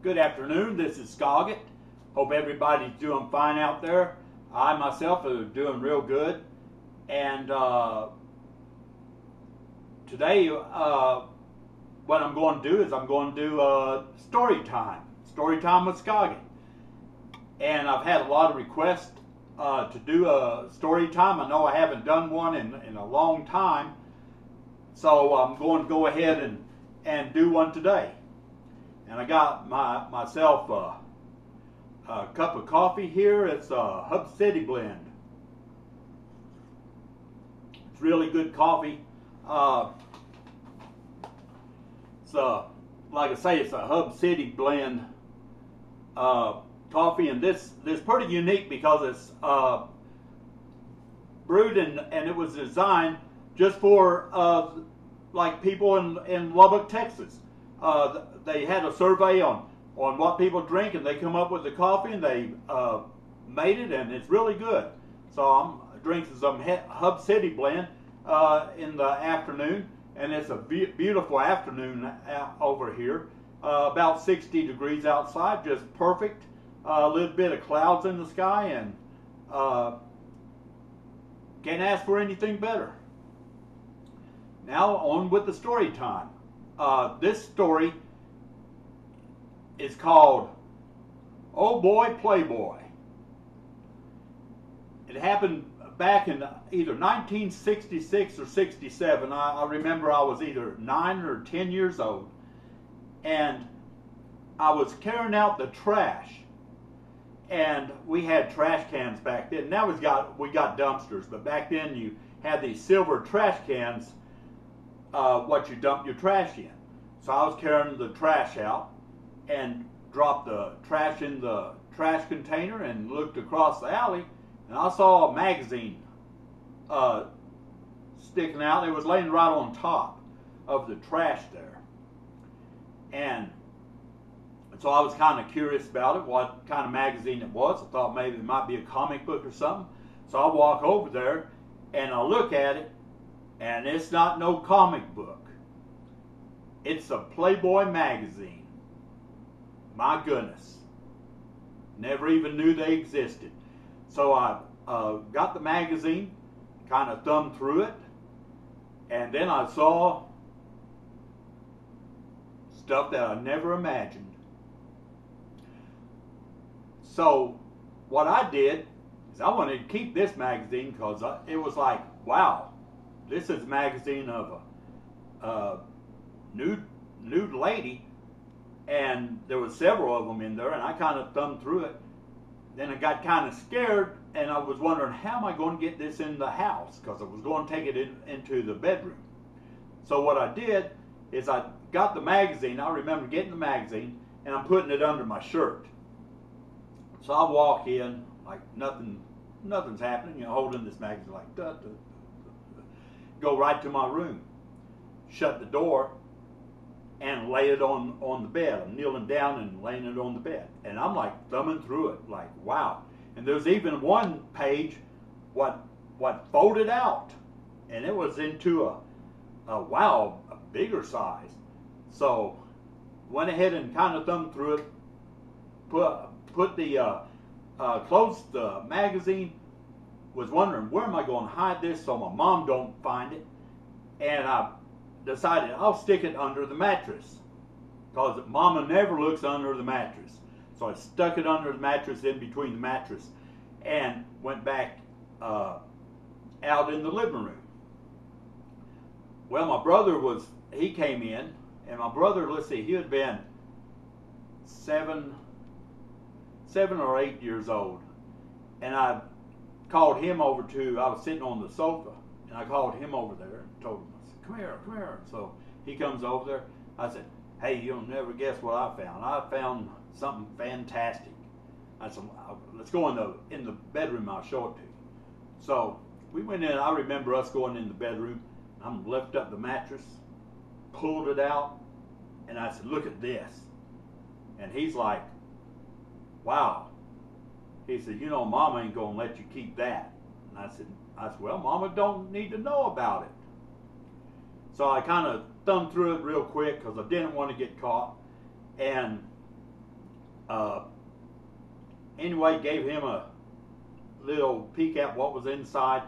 Good afternoon, this is Skoggit. Hope everybody's doing fine out there. I myself are doing real good. And today what I'm going to do is I'm going to do story time with Skoggit. And I've had a lot of requests to do a story time. I know I haven't done one in a long time. So I'm going to go ahead and do one today. And I got myself a cup of coffee here. It's a Hub City blend. It's really good coffee. Like I say, it's a Hub City blend coffee, and this is pretty unique because it's brewed and it was designed just for like people in Lubbock, Texas. They had a survey on what people drink, and they come up with the coffee, and they made it, and it's really good. So I'm drinking some Hub City blend in the afternoon, and it's a beautiful afternoon over here. About 60 degrees outside, just perfect. A little bit of clouds in the sky, and can't ask for anything better. Now on with the story time. This story is called Oh Boy, Playboy. It happened back in either 1966 or 67. I remember I was either 9 or 10 years old, and I was carrying out the trash. And we had trash cans back then. Now we got dumpsters, but back then you had these silver trash cans, what you dump your trash in. So I was carrying the trash out and dropped the trash in the trash container and looked across the alley, and I saw a magazine sticking out. It was laying right on top of the trash there. And so I was kind of curious about it, what kind of magazine it was. I thought maybe it might be a comic book or something. So I walk over there and I look at it, and it's not no comic book. It's a Playboy magazine. My goodness. Never even knew they existed. So I got the magazine, kind of thumbed through it, and then I saw stuff that I never imagined. So what I did is I wanted to keep this magazine because it was like, wow, this is a magazine of a nude lady, and there were several of them in there, and I kind of thumbed through it. Then I got kind of scared, and I was wondering, how am I going to get this in the house? Because I was going to take it into the bedroom. So what I did is I got the magazine. I remember getting the magazine, and I'm putting it under my shirt. So I walk in like nothing's happening, you know, holding this magazine like duh, duh, duh, duh. Go right to my room, shut the door, and lay it on the bed. I'm kneeling down and laying it on the bed, and I'm like thumbing through it like, wow. And there's even one page what folded out, and it was into a bigger size. So went ahead and kind of thumbed through it, closed the magazine, was wondering where am I going to hide this so my mom don't find it, and I decided I'll stick it under the mattress because Mama never looks under the mattress. So I stuck it under the mattress, in between the mattress, and went back out in the living room. Well, my brother he came in, and my brother, let's see, he had been 7 or 8 years old, and I called him over I was sitting on the sofa, and I called him over there and told him, I said, come here. So he comes over there. I said, hey, you'll never guess what I found. I found something fantastic. I said, let's go in the bedroom, I'll show it to you. So we went in. I remember us going in the bedroom. I'm lift up the mattress, pulled it out, and I said, look at this. And he's like, wow. He said, you know, Mama ain't gonna let you keep that. And I said, well, Mama don't need to know about it. So I kind of thumbed through it real quick because I didn't want to get caught. And Anyway, gave him a little peek at what was inside,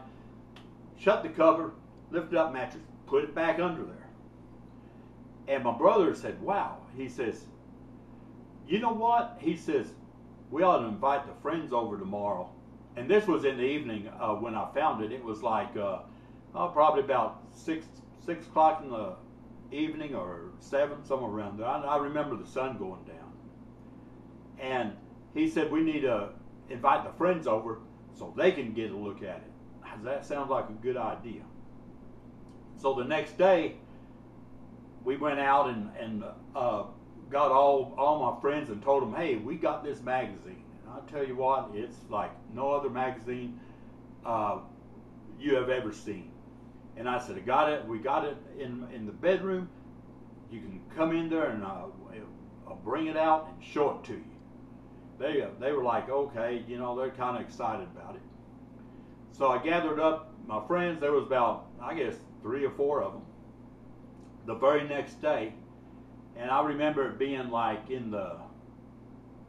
shut the cover, lifted up mattress, put it back under there. And my brother said, wow, he says, you know what? He says, we ought to invite the friends over tomorrow. And this was in the evening when I found it. It was like probably about 6 o'clock in the evening or 7, somewhere around there. I remember the sun going down. And he said, we need to invite the friends over so they can get a look at it. That sounds like a good idea. So the next day, we went out and got all my friends and told them, hey, we got this magazine. And I'll tell you what, it's like no other magazine you have ever seen. And I said, we got it in the bedroom. You can come in there and I'll bring it out and show it to you. They were like, okay, you know, they're kind of excited about it. So I gathered up my friends. There was about, I guess, 3 or 4 of them. The very next day, and I remember it being like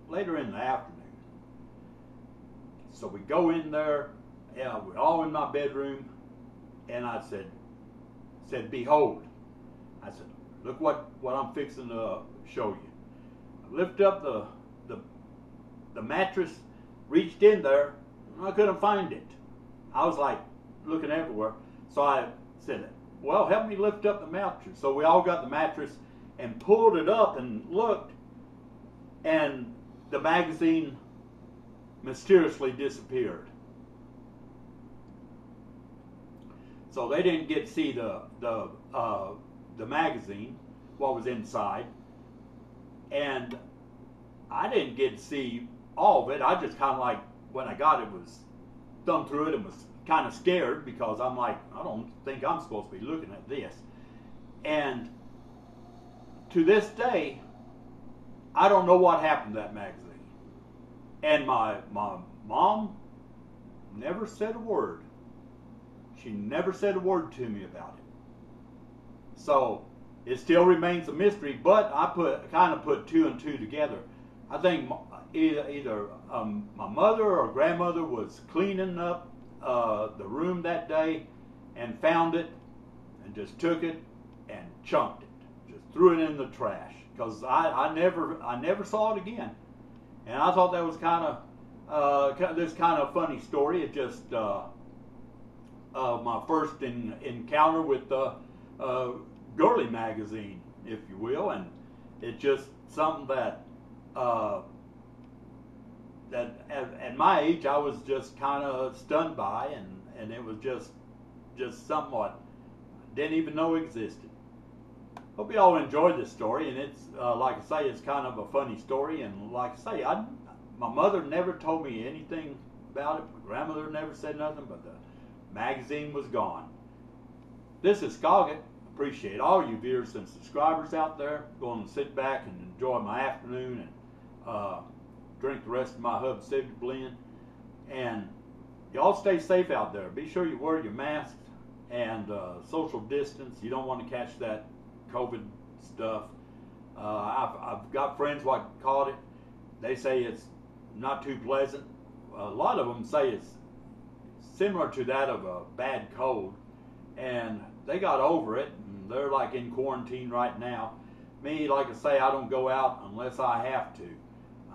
later in the afternoon. So we go in there, we're all in my bedroom, and I said, behold. I said, look what I'm fixing to show you. I lift up the mattress, reached in there, and I couldn't find it. I was like looking everywhere. So I said, well, help me lift up the mattress. So we all got the mattress and pulled it up and looked, and the magazine mysteriously disappeared. So they didn't get to see the magazine, what was inside, and I didn't get to see all of it. I just kind of like, when I got it, was thumbed through it and was kind of scared because I'm like, I don't think I'm supposed to be looking at this. And to this day, I don't know what happened to that magazine. And my mom never said a word. She never said a word to me about it. So it still remains a mystery, but I kind of put 2 and 2 together. I think either my mother or grandmother was cleaning up the room that day and found it and just took it and chunked it, just threw it in the trash, because I never saw it again. And I thought that was kind of funny story. It just my first encounter with girly magazine, if you will, and it's just something that at my age I was just kind of stunned by, and it was just somewhat didn't even know existed. Hope you all enjoyed this story, and it's like I say, it's kind of a funny story, and like I say, my mother never told me anything about it. My grandmother never said nothing, but the magazine was gone. This is Skoggit. Appreciate all you viewers and subscribers out there. Going to sit back and enjoy my afternoon and drink the rest of my Hub Civic blend. And y'all stay safe out there. Be sure you wear your masks and social distance. You don't want to catch that COVID stuff. I've got friends what caught it. They say it's not too pleasant. A lot of them say it's similar to that of a bad cold, and they got over it, and they're like in quarantine right now. Me, like I say, I don't go out unless I have to.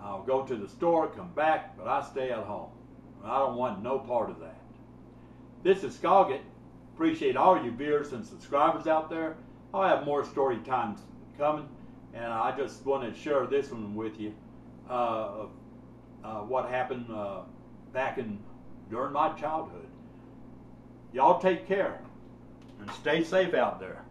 I'll go to the store, come back, but I stay at home. I don't want no part of that. This is Skoggit. Appreciate all you viewers and subscribers out there. I'll have more story times coming, and I just want to share this one with you. What happened back during my childhood. Y'all take care and stay safe out there.